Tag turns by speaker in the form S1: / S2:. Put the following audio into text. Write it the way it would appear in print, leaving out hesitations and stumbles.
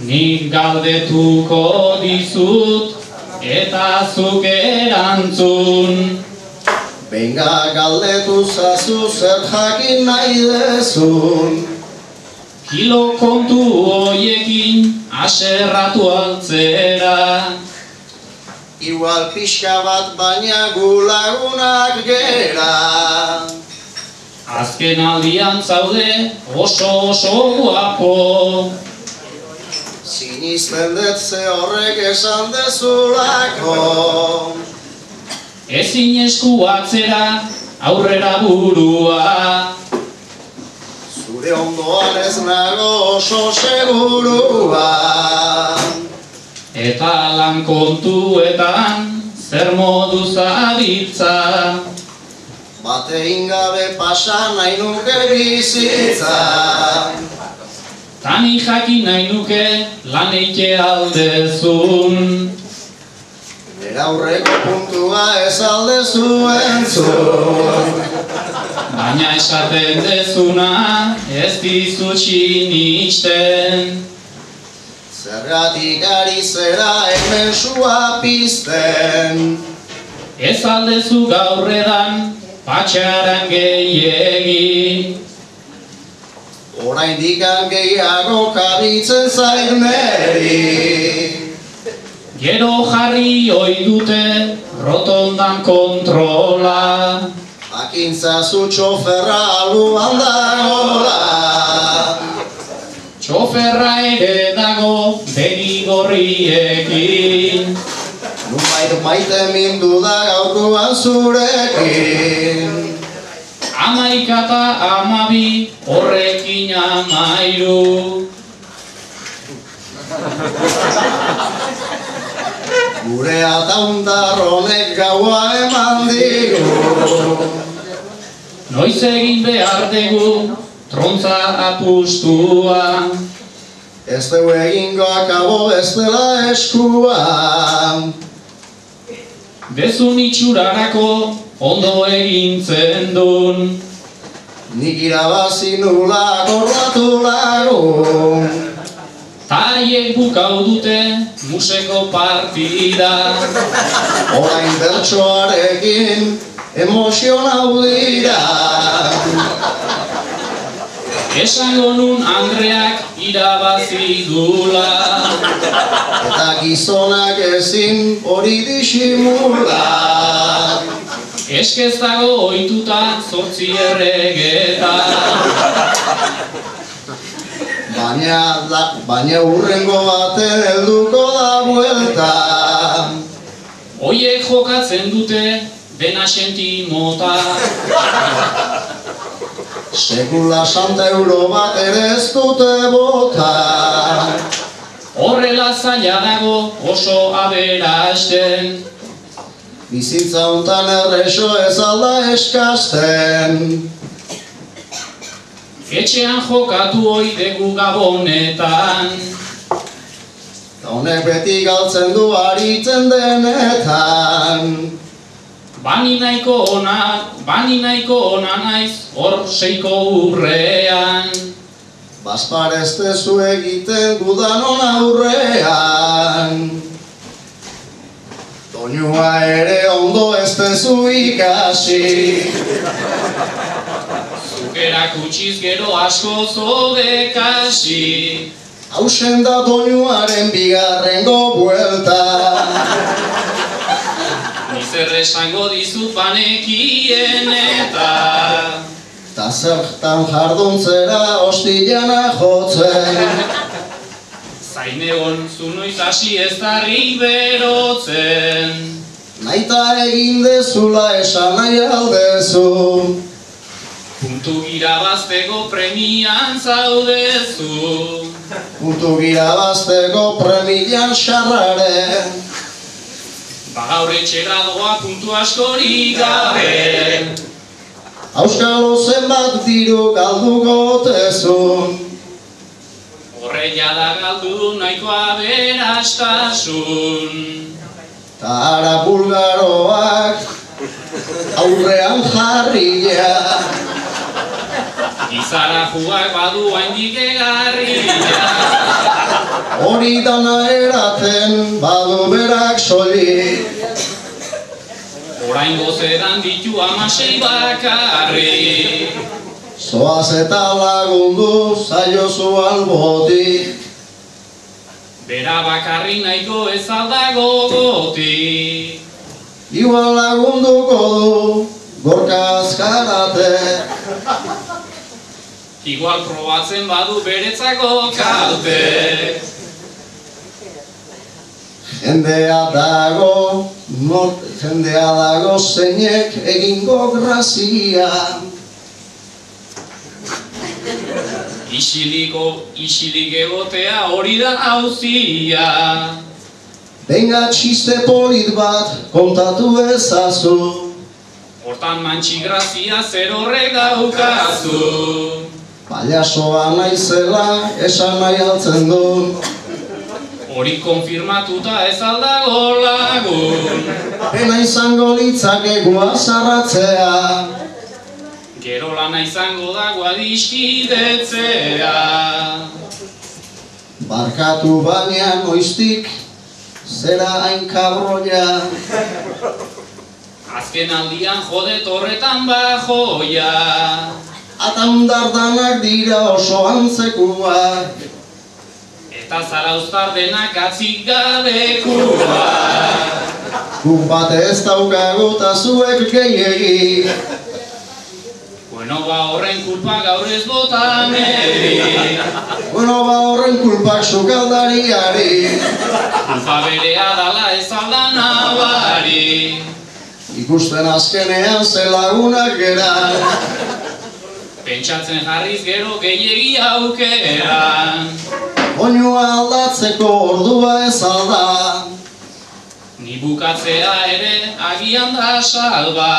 S1: Nik galdetuko dizut eta zuk erantzun.
S2: Benga galdetu zazu zer jakin nahi dezun.
S1: Kilo kontu hoiekin aserratu altzera.
S2: Igual pixka bat baina gu lagunak gera.
S1: Azken aldian zaude oso guapo.
S2: Sinisten dut ze horrek esan dezulako.
S1: Ezin esku atzera aurrera burua.
S2: Zure ondoan ez nago oso segurua.
S1: Eta lan kontuetan zer modu zabiltza.
S2: Batein gabe pasa nahi nuke bizitza.
S1: Tani jakin nahi nuke lan eite aldezun.
S2: Eraurreko puntua ez aldezu entzun.
S1: Baina esaten dezuna ez dizut sinisten.
S2: Zergatik ari zera hemen sua pizten.
S1: Ez aldezu gaurredan patxaran gehiegi.
S2: Oraindikan gehiago kabitzen zait neri.
S1: Gero jarri ohi dute rotondan kontrola.
S2: Akintzazu txoferra aluan dagola.
S1: Txoferra ere dago begi gorriekin.
S2: Nunbait maite mindu da gaurkoan zurekin.
S1: 11 eta 12 horrekin 13.
S2: Gure ataundarronek gaua eman digu.
S1: Noiz egin behar dugu trontza apustua.
S2: Ez dugu egingo akabo ez dela eskua.
S1: Bezun itxurarako ondo egintzen dun.
S2: Nik irabazi nula gorratu lagun.
S1: Taiek bukau dute museko partida.
S2: Orain bertsoarekin emozionau dira.
S1: Esango nun Andreak irabazi dula.
S2: Eta gizonak ezin hori disimula.
S1: Eskez dago ohituta 8 erregeta.
S2: Baina urrengo baten helduko da buelta.
S1: Oiek jokatzen dute dena sentimota.
S2: Sekula €100 bat ere ez dute bota.
S1: Horrela zaila dago oso aberasten.
S2: Bizitza hontan errexo ez alda eskasten.
S1: Etxean jokatu ohi dugu gabonetan.
S2: Honek beti galtzen du aritzen denetan.
S1: Bani nahiko ona naiz hor 6ko urrean.
S2: Bazpar ez dezu egiten gudanon aurrean. Doinua ere ondo ez dezu ikasi.
S1: Zukerak utxiz gero asko zodekasi.
S2: Hausen da doinuaren bigarrengo buelta.
S1: Nizer esango dizut banekien eta.
S2: Ta zertan jarduntzera ostillana jotzen.
S1: Zain egon zu noiz hasi ez darrik berotzen.
S2: Naita egin dezula esan nahi aldezu.
S1: Puntu irabazteko premian zaudezu.
S2: Puntu irabazteko premian xarraren.
S1: Gaur etxera doa puntu askorik gabe.
S2: Auskalo zenbat diru galduko tezun.
S1: Horre jada galdu nahiko aberastasun.
S2: Ta ara bulgaroak aurrean jarria.
S1: Izara juak badu haindik egarria.
S2: Hori dana eraten badu berak soilik.
S1: Orain gozeran ditu 16 bakarrik.
S2: Zoaz eta lagundu zaiozu albotik.
S1: Bera bakarri nahiko ez aldago gotik.
S2: Igual lagunduko du Gorka Azkarate.
S1: Igual probatzen badu beretzako kalte.
S2: Jendea dago zeinek egingo grazia.
S1: Isilik egotea hori da auzia.
S2: Benga txiste polit bat kontatu ezazu.
S1: Hortan mantxi grazia zer horrek daukazu.
S2: Pailasoa naizela esan nahi altzen du.
S1: Hori konfirmatuta ez aldago lagun.
S2: Pena izango litzake guazarratzea.
S1: Gero lana izango da guadiskidetzea.
S2: Barkatu baina noiztik zera hain kabroia.
S1: Azken aldian jodet horretan bajoia.
S2: Atandardanak dira oso antzekuak.
S1: Eta zarauztar denak atzik gabekua.
S2: Guk bate ez daukagu eta zuek gehiegi.
S1: Bueno, ba horren kulpa gaur ez bota meri.
S2: Bueno, ba horren kulpak sukaldariari.
S1: Kulpa berea dala ez alda nabari.
S2: Ikusten azkenean ze lagunak gera.
S1: Pentsatzen jarriz gero gehiegi aukeran.
S2: Oinua aldatzeko ordua ez alda.
S1: Ni bukatzea ere agian da salba.